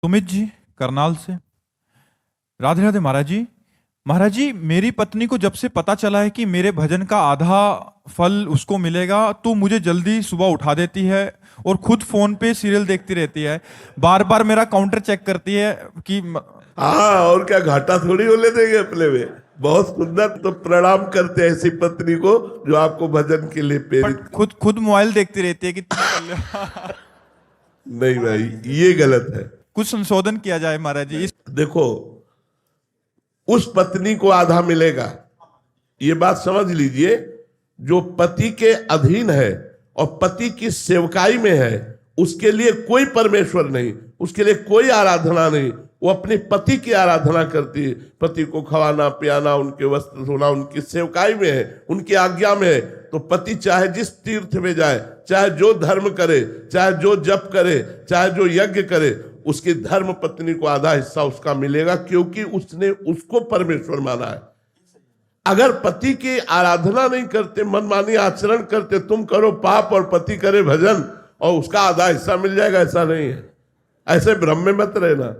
सुमित जी, करनाल से। राधे राधे महाराज जी। महाराज जी, मेरी पत्नी को जब से पता चला है कि मेरे भजन का आधा फल उसको मिलेगा, तो मुझे जल्दी सुबह उठा देती है और खुद फोन पे सीरियल देखती रहती है। बार बार मेरा काउंटर चेक करती है कि हाँ, और क्या घाटा थोड़ी हो ले देंगे अपने में। बहुत सुंदर। तो प्रणाम करते हैं ऐसी पत्नी को जो आपको भजन के लिए प्रेरित। बट खुद खुद मोबाइल देखती रहती है कि तुम कर ले। नहीं भाई, ये गलत है। कुछ संशोधन किया जाए महाराज जी इस। देखो, उस पत्नी को आधा मिलेगा, ये बात समझ लीजिए। जो पति के अधीन है और पति की सेवकाई में है, उसके लिए कोई परमेश्वर नहीं, उसके लिए कोई आराधना नहीं। वो अपने पति की आराधना करती है। पति को खवाना पियाना, उनके वस्त्र धोना, उनकी सेवकाई में है, उनकी आज्ञा में है। तो पति चाहे जिस तीर्थ में जाए, चाहे जो धर्म करे, चाहे जो जप करे, चाहे जो यज्ञ करे, उसकी धर्म पत्नी को आधा हिस्सा उसका मिलेगा, क्योंकि उसने उसको परमेश्वर माना है। अगर पति की आराधना नहीं करते, मनमानी आचरण करते, तुम करो पाप और पति करे भजन और उसका आधा हिस्सा मिल जाएगा, ऐसा नहीं है। ऐसे भ्रम में मत रहना।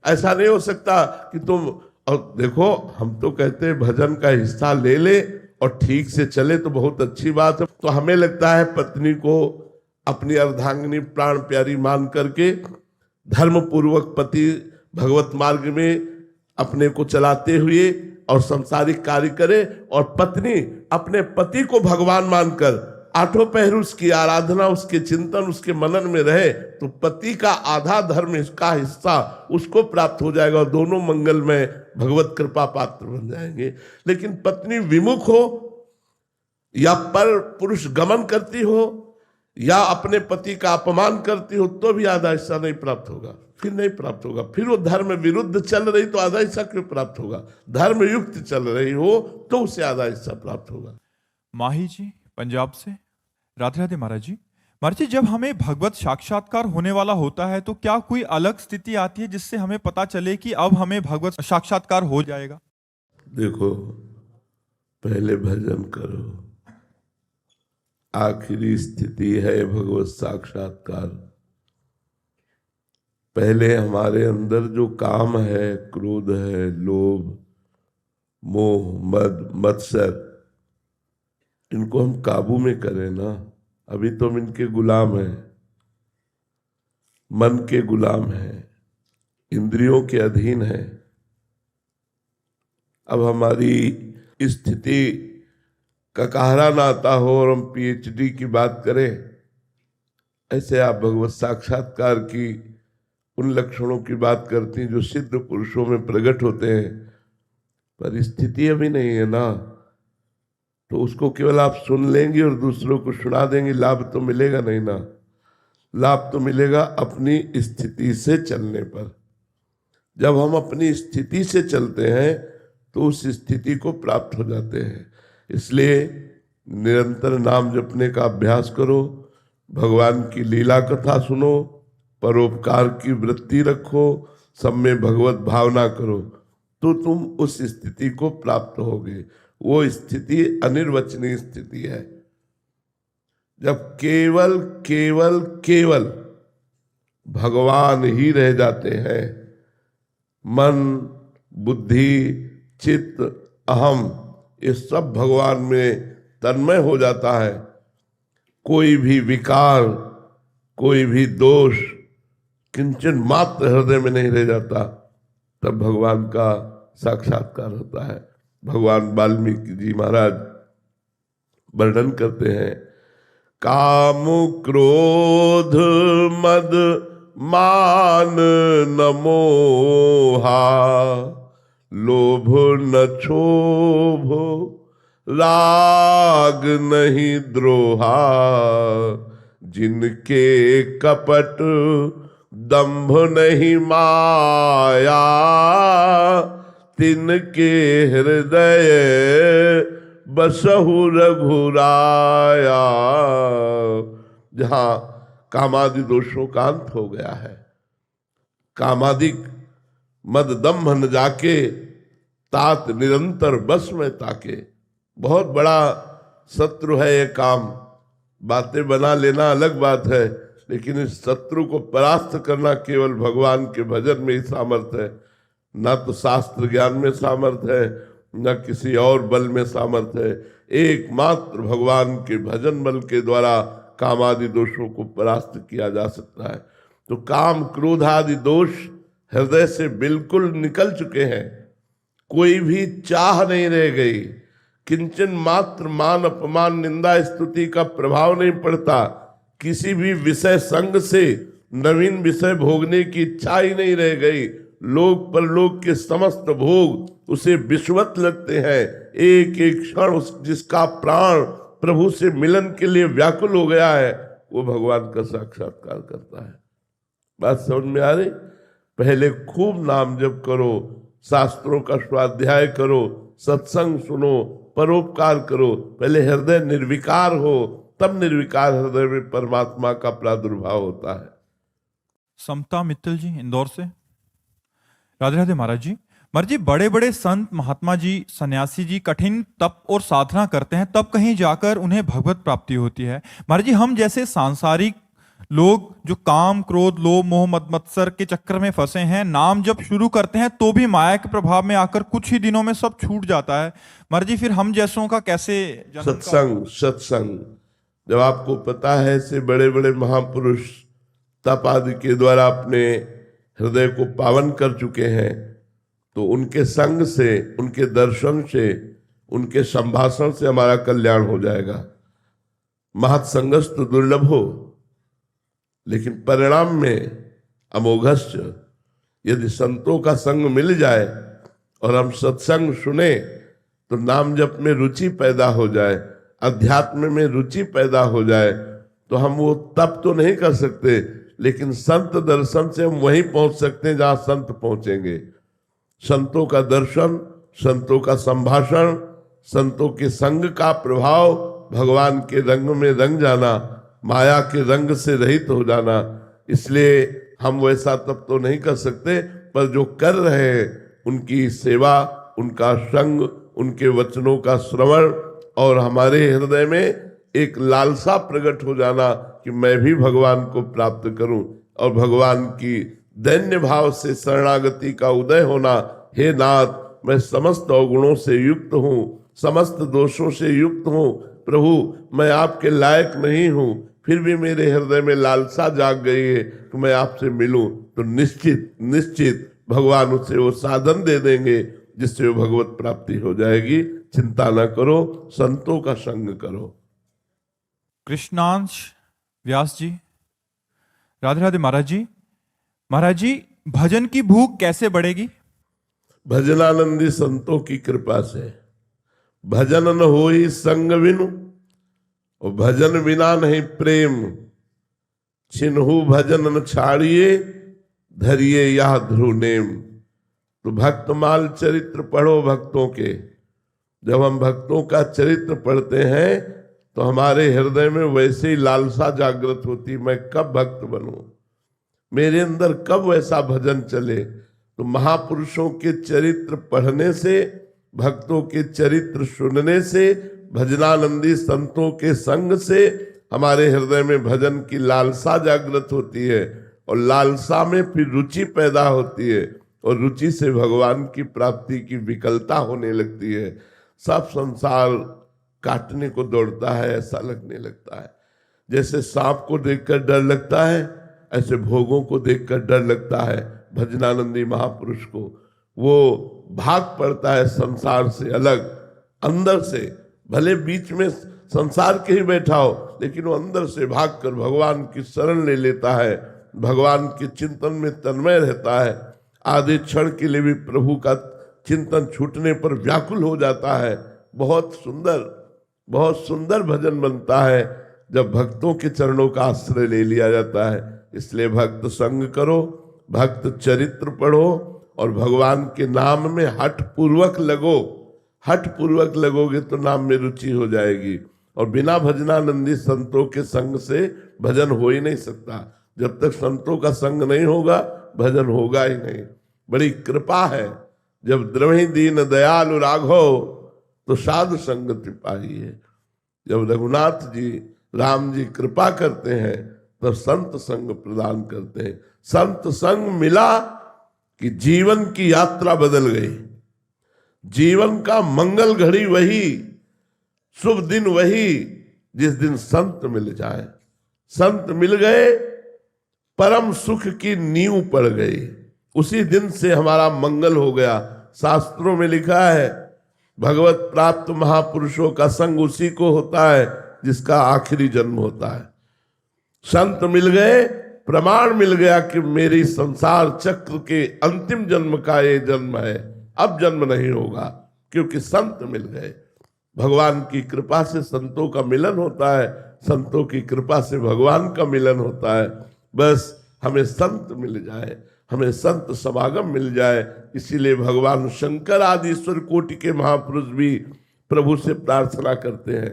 ऐसा नहीं हो सकता कि तुम, और देखो, हम तो कहते हैं भजन का हिस्सा ले ले और ठीक से चले तो बहुत अच्छी बात है। तो हमें लगता है पत्नी को अपनी अर्धांगिनी प्राण प्यारी मान करके धर्म पूर्वक पति भगवत मार्ग में अपने को चलाते हुए और संसारिक कार्य करे, और पत्नी अपने पति को भगवान मानकर आठों पहर उसकी आराधना, उसके चिंतन, उसके मनन में रहे, तो पति का आधा धर्म का हिस्सा उसको प्राप्त हो जाएगा और दोनों मंगल में भगवत कृपा पात्र बन जाएंगे। लेकिन पत्नी विमुख हो या पर पुरुष गमन करती हो या अपने पति का अपमान करती हो, तो भी आधा हिस्सा नहीं प्राप्त होगा। फिर नहीं प्राप्त होगा। फिर वो धर्म विरुद्ध चल रही तो आधा हिस्सा क्यों प्राप्त होगा? धर्म युक्त चल रही हो तो उसे आधा हिस्सा प्राप्त होगा। माही जी, पंजाब से। राधे राधे महाराज जी। महाराज जी, जब हमें भगवत साक्षात्कार होने वाला होता है तो क्या कोई अलग स्थिति आती है जिससे हमें पता चले कि अब हमें भगवत साक्षात्कार हो जाएगा? देखो, पहले भजन करो, आखिरी स्थिति है भगवत साक्षात्कार। पहले हमारे अंदर जो काम है, क्रोध है, लोभ, मोह, मद, मत्सर, इनको हम काबू में करें ना। अभी तो हम इनके गुलाम हैं, मन के गुलाम हैं, इंद्रियों के अधीन हैं। अब हमारी स्थिति का कहरा ना आता हो और हम पीएचडी की बात करें, ऐसे आप भगवत साक्षात्कार की उन लक्षणों की बात करती हैं जो सिद्ध पुरुषों में प्रकट होते हैं, पर स्थिति अभी नहीं है ना। तो उसको केवल आप सुन लेंगे और दूसरों को सुना देंगे, लाभ तो मिलेगा नहीं ना। लाभ तो मिलेगा अपनी स्थिति से चलने पर। जब हम अपनी स्थिति से चलते हैं तो उस स्थिति को प्राप्त हो जाते हैं। इसलिए निरंतर नाम जपने का अभ्यास करो, भगवान की लीला कथा सुनो, परोपकार की वृत्ति रखो, सब में भगवत भावना करो, तो तुम उस स्थिति को प्राप्त होगे। वो स्थिति अनिर्वचनीय स्थिति है, जब केवल केवल केवल भगवान ही रह जाते हैं। मन, बुद्धि, चित्त, अहम, ये सब भगवान में तन्मय हो जाता है। कोई भी विकार, कोई भी दोष किंचन मात्र हृदय में नहीं रह जाता, तब भगवान का साक्षात्कार होता है। भगवान वाल्मीकि जी महाराज वर्णन करते हैं, काम क्रोध मद मान न मोहा, लोभ न क्षोभ राग नहीं द्रोहा, जिनके कपट दंभ नहीं माया, तिनके हृदय बसहु रघुराया। जहां कामादि दोषों का अंत हो गया है, कामादिक मद दम्भ न जाके, तात निरंतर बस में ताके। बहुत बड़ा शत्रु है ये काम। बातें बना लेना अलग बात है, लेकिन इस शत्रु को परास्त करना केवल भगवान के भजन में ही सामर्थ्य है। न तो शास्त्र ज्ञान में सामर्थ्य है, न किसी और बल में सामर्थ्य है। एकमात्र भगवान के भजन बल के द्वारा काम आदि दोषों को परास्त किया जा सकता है। तो काम क्रोध आदि दोष हृदय से बिल्कुल निकल चुके हैं, कोई भी चाह नहीं रह गई, किंचन मात्र मान अपमान निंदा स्तुति का प्रभाव नहीं पड़ता, किसी भी विषय संग से नवीन विषय भोगने की इच्छा ही नहीं रह गई। लोक परलोक के समस्त भोग उसे विश्वत लगते हैं। एक एक क्षण जिसका प्राण प्रभु से मिलन के लिए व्याकुल हो गया है, वो भगवान का साक्षात्कार करता है। बात समझ में आ रही? पहले खूब नाम जप करो, शास्त्रों का स्वाध्याय करो, सत्संग सुनो, परोपकार करो। पहले हृदय निर्विकार हो, तब निर्विकार हृदय में परमात्मा का प्रादुर्भाव होता है। समता मित्तल जी इंदौर से। राधे राधे महाराज जी। महाराज जी, बड़े बड़े संत महात्मा जी सन्यासी जी कठिन तप और साधना करते हैं, तब कहीं जाकर उन्हें भगवत प्राप्ति होती है। महाराज जी, हम जैसे सांसारिक लोग जो काम क्रोध लोभ मोह मद मत्सर के चक्कर में फंसे हैं, नाम जब शुरू करते हैं तो भी माया के प्रभाव में आकर कुछ ही दिनों में सब छूट जाता है। महाराज जी, फिर हम जैसों का कैसे सत्संग जब आपको पता है ऐसे बड़े बड़े महापुरुष तप आदि के द्वारा अपने हृदय को पावन कर चुके हैं, तो उनके संग से, उनके दर्शन से, उनके संभाषण से हमारा कल्याण हो जाएगा। महत्संगस्तु दुर्लभो, लेकिन परिणाम में अमोघश्च। यदि संतों का संग मिल जाए और हम सत्संग सुने तो नाम जप में रुचि पैदा हो जाए, अध्यात्म में रुचि पैदा हो जाए, तो हम वो तप तो नहीं कर सकते, लेकिन संत दर्शन से हम वहीं पहुंच सकते हैं जहां संत पहुंचेंगे। संतों का दर्शन, संतों का संभाषण, संतों के संग का प्रभाव, भगवान के रंग में रंग जाना, माया के रंग से रहित हो जाना। इसलिए हम वैसा तप तो नहीं कर सकते, पर जो कर रहे हैं उनकी सेवा, उनका संग, उनके वचनों का श्रवण और हमारे हृदय में एक लालसा प्रकट हो जाना कि मैं भी भगवान को प्राप्त करूं, और भगवान की दैन्य भाव से शरणागति का उदय होना। हे नाथ, मैं समस्त अवगुणों से युक्त हूं, समस्त दोषों से युक्त हूं, प्रभु मैं आपके लायक नहीं हूं, फिर भी मेरे हृदय में लालसा जाग गई है कि मैं आपसे मिलूं, तो निश्चित भगवान उसे वो साधन दे देंगे जिससे वो भगवत प्राप्ति हो जाएगी। चिंता न करो, संतों का संग करो। कृष्णांश व्यास जी। राधे राधे महाराज जी। महाराज जी, भजन की भूख कैसे बढ़ेगी? भजनानंदी संतों की कृपा से। भजन न होई संग बिनु, और भजन बिना नहीं प्रेम। छिन्हु भजन न छाड़िए, धरिए यह ध्रुव नेम। तो भक्तमाल चरित्र पढ़ो भक्तों के। जब हम भक्तों का चरित्र पढ़ते हैं तो हमारे हृदय में वैसे ही लालसा जागृत होती, मैं कब भक्त बनूं, मेरे अंदर कब वैसा भजन चले। तो महापुरुषों के चरित्र पढ़ने से, भक्तों के चरित्र सुनने से, भजनानंदी संतों के संग से हमारे हृदय में भजन की लालसा जागृत होती है, और लालसा में फिर रुचि पैदा होती है, और रुचि से भगवान की प्राप्ति की विकलता होने लगती है। सब संसार काटने को दौड़ता है, ऐसा लगने लगता है। जैसे सांप को देखकर डर लगता है, ऐसे भोगों को देखकर डर लगता है भजनानंदी महापुरुष को। वो भाग पड़ता है संसार से अलग, अंदर से, भले बीच में संसार के ही बैठा हो, लेकिन वो अंदर से भागकर भगवान की शरण ले लेता है, भगवान के चिंतन में तन्मय रहता है। आधे क्षण के लिए भी प्रभु का चिंतन छूटने पर व्याकुल हो जाता है। बहुत सुंदर भजन बनता है जब भक्तों के चरणों का आश्रय ले लिया जाता है। इसलिए भक्त संग करो, भक्त चरित्र पढ़ो, और भगवान के नाम में हठ पूर्वक लगो। हठ पूर्वक लगोगे तो नाम में रुचि हो जाएगी, और बिना भजनानंदी संतों के संग से भजन हो ही नहीं सकता। जब तक संतों का संग नहीं होगा, भजन होगा ही नहीं। बड़ी कृपा है, जब द्रवहि दीन दयालु राघव तो साधु संगति पाई है। जब रघुनाथ जी, राम जी कृपा करते हैं तो संत संग प्रदान करते हैं। संत संग मिला कि जीवन की यात्रा बदल गई। जीवन का मंगल घड़ी वही, शुभ दिन वही जिस दिन संत मिल जाए। संत मिल गए, परम सुख की नींव पड़ गई। उसी दिन से हमारा मंगल हो गया। शास्त्रों में लिखा है, भगवत प्राप्त महापुरुषों का संग उसी को होता है जिसका आखिरी जन्म होता है। संत मिल गए, प्रमाण मिल गया कि मेरी संसार चक्र के अंतिम जन्म का ये जन्म है, अब जन्म नहीं होगा, क्योंकि संत मिल गए। भगवान की कृपा से संतों का मिलन होता है, संतों की कृपा से भगवान का मिलन होता है। बस हमें संत मिल जाए, हमें संत समागम मिल जाए। इसीलिए भगवान शंकर आदि ईश्वर कोटि के महापुरुष भी प्रभु से प्रार्थना करते हैं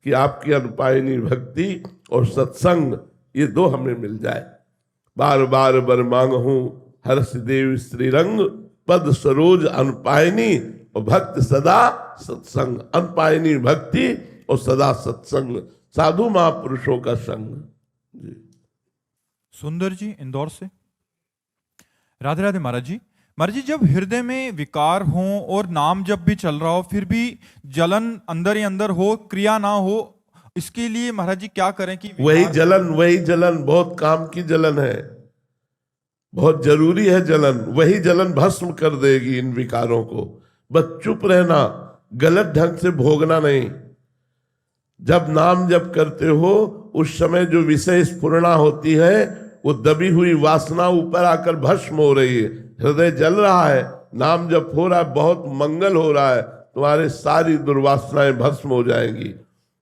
कि आपकी अनुपायनी भक्ति और सत्संग ये दो हमें मिल जाए। बार बार बर मांगहूं हर्ष देव श्रीरंग, पद सरोज अनुपायनी और भक्त सदा सत्संग। अनुपायनी भक्ति और सदा सत्संग, साधु महापुरुषों का संग। जी। सुंदर जी इंदौर से। राधे राधे महाराज जी। महाराज जी, जब हृदय में विकार हो और नाम जब भी चल रहा हो फिर भी जलन अंदर ही अंदर हो, क्रिया ना हो, इसके लिए महाराज जी क्या करें कि वही जलन बहुत काम की जलन है, बहुत जरूरी है जलन। वही जलन भस्म कर देगी इन विकारों को। बस चुप रहना, गलत ढंग से भोगना नहीं। जब नाम जप करते हो उस समय जो विषय स्फुरणा होती है, वो दबी हुई वासना ऊपर आकर भस्म हो रही है। हृदय जल रहा है, नाम जप हो रहा है, बहुत मंगल हो रहा है, तुम्हारे सारी दुर्वासनाएं भस्म हो जाएंगी।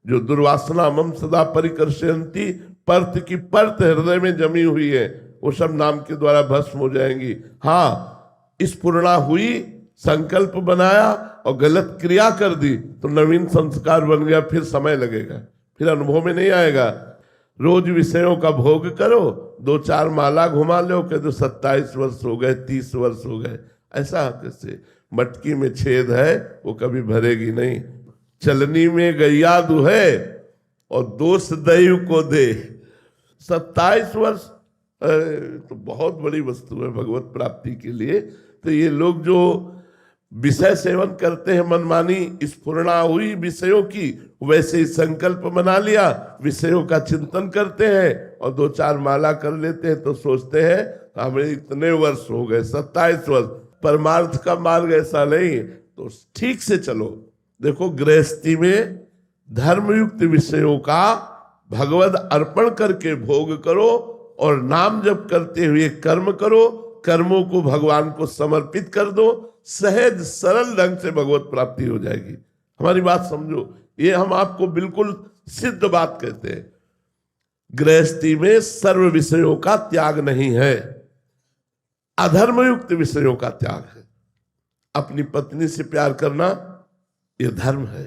जो दुर्वासना मम सदा परिकर्षयन्ति, परत की परत हृदय में जमी हुई है, वो सब नाम के द्वारा भस्म हो जाएंगी। हाँ, स्फुरणा हुई, संकल्प बनाया और गलत क्रिया कर दी तो नवीन संस्कार बन गया, फिर समय लगेगा, फिर अनुभव में नहीं आएगा। रोज विषयों का भोग करो, 2-4 माला घुमा लो कि तो 27 वर्ष हो गए, 30 वर्ष हो गए। ऐसा कैसे? मटकी में छेद है, वो कभी भरेगी नहीं। चलनी में गैया दुहे और दोष दैव को दे। 27 वर्ष तो बहुत बड़ी वस्तु है भगवत प्राप्ति के लिए। तो ये लोग जो विषय सेवन करते हैं, मनमानी स्फुरणा हुई विषयों की, वैसे ही संकल्प बना लिया, विषयों का चिंतन करते हैं और 2-4 माला कर लेते हैं तो सोचते हैं हमें इतने वर्ष हो गए, 27 वर्ष। परमार्थ का मार्ग ऐसा नहीं। तो ठीक से चलो। देखो, गृहस्थी में धर्मयुक्त विषयों का भगवद अर्पण करके भोग करो और नाम जप करते हुए कर्म करो। कर्मों को भगवान को समर्पित कर दो, सहज सरल ढंग से भगवत प्राप्ति हो जाएगी। हमारी बात समझो, ये हम आपको बिल्कुल सिद्ध बात कहते हैं। गृहस्थी में सर्व विषयों का त्याग नहीं है, अधर्मयुक्त विषयों का त्याग है। अपनी पत्नी से प्यार करना ये धर्म है,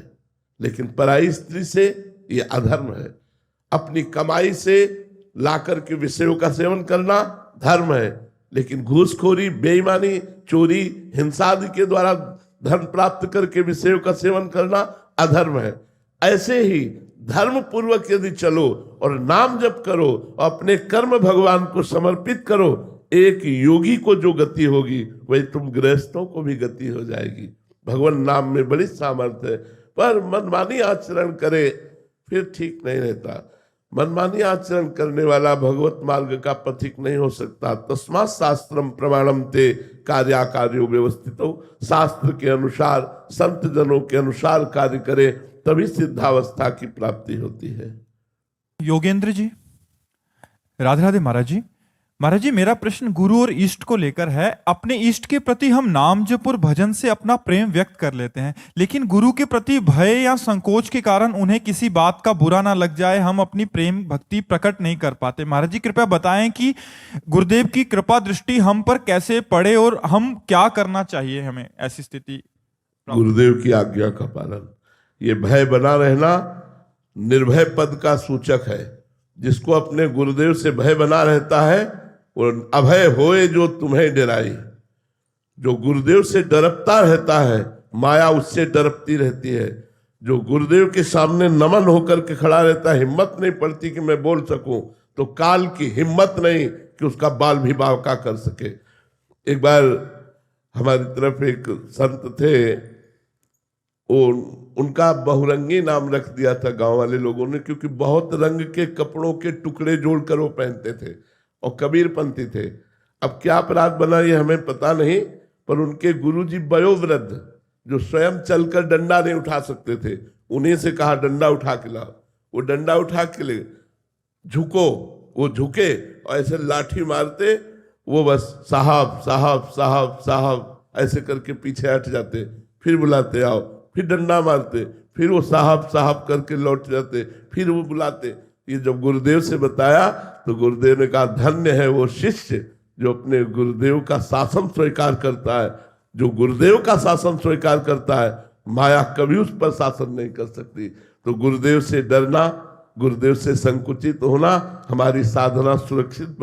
लेकिन पराई स्त्री से ये अधर्म है। अपनी कमाई से लाकर के विषयों का सेवन करना धर्म है, लेकिन घूसखोरी, बेईमानी, चोरी, हिंसा आदि के द्वारा धन प्राप्त करके विषयों का सेवन करना अधर्म है। ऐसे ही धर्म पूर्वक यदि चलो और नाम जप करो, अपने कर्म भगवान को समर्पित करो, एक योगी को जो गति होगी वही तुम गृहस्थों को भी गति हो जाएगी। भगवान नाम में बड़ी सामर्थ्य है, पर मनमानी आचरण करे फिर ठीक नहीं रहता। मनमानी आचरण करने वाला भगवत मार्ग का पथिक नहीं हो सकता। तस्मात् शास्त्रम प्रमाणम ते कार्याकार्यो व्यवस्थितो। शास्त्र के अनुसार, संत जनों के अनुसार कार्य करे, तभी सिद्धावस्था की प्राप्ति होती है। योगेंद्र जी। राधे राधे महाराज जी। महाराज जी, मेरा प्रश्न गुरु और इष्ट को लेकर है। अपने इष्ट के प्रति हम नाम जप और भजन से अपना प्रेम व्यक्त कर लेते हैं, लेकिन गुरु के प्रति भय या संकोच के कारण उन्हें किसी बात का बुरा ना लग जाए, हम अपनी प्रेम भक्ति प्रकट नहीं कर पाते। महाराज जी, कृपया बताएं कि गुरुदेव की कृपा दृष्टि हम पर कैसे पड़े और हम क्या करना चाहिए हमें ऐसी स्थिति। गुरुदेव की आज्ञा का पालन। ये भय बना रहना निर्भय पद का सूचक है। जिसको अपने गुरुदेव से भय बना रहता है वो अभय होए जो तुम्हें डराई। जो गुरुदेव से डरता रहता है, माया उससे डरती रहती है। जो गुरुदेव के सामने नमन होकर के खड़ा रहता है, हिम्मत नहीं पड़ती कि मैं बोल सकूं, तो काल की हिम्मत नहीं कि उसका बाल विवाह का कर सके। एक बार हमारी तरफ एक संत थे, उनका बहुरंगी नाम रख दिया था गांव वाले लोगों ने, क्योंकि बहुत रंग के कपड़ों के टुकड़े जोड़कर वो पहनते थे और कबीरपंथी थे। अब क्या अपराध बना ये हमें पता नहीं, पर उनके गुरुजी वयोवृद्ध जो स्वयं चलकर डंडा नहीं उठा सकते थे, उन्हीं से कहा डंडा उठा के लाओ। वो डंडा उठा के ले, झुको, वो झुके और ऐसे लाठी मारते, वो बस साहब साहब साहब साहब ऐसे करके पीछे हट जाते, फिर बुलाते आओ, फिर डंडा मारते, फिर वो साहब साहब करके लौट जाते, फिर वो बुलाते। ये जब गुरुदेव से बताया तो गुरुदेव ने कहा धन्य है वो शिष्य जो अपने गुरुदेव का शासन स्वीकार करता है। जो गुरुदेव का शासन स्वीकार करता है, माया कभी उस पर शासन नहीं कर सकती। तो गुरुदेव से डरना, गुरुदेव से संकुचित होना हमारी साधना सुरक्षित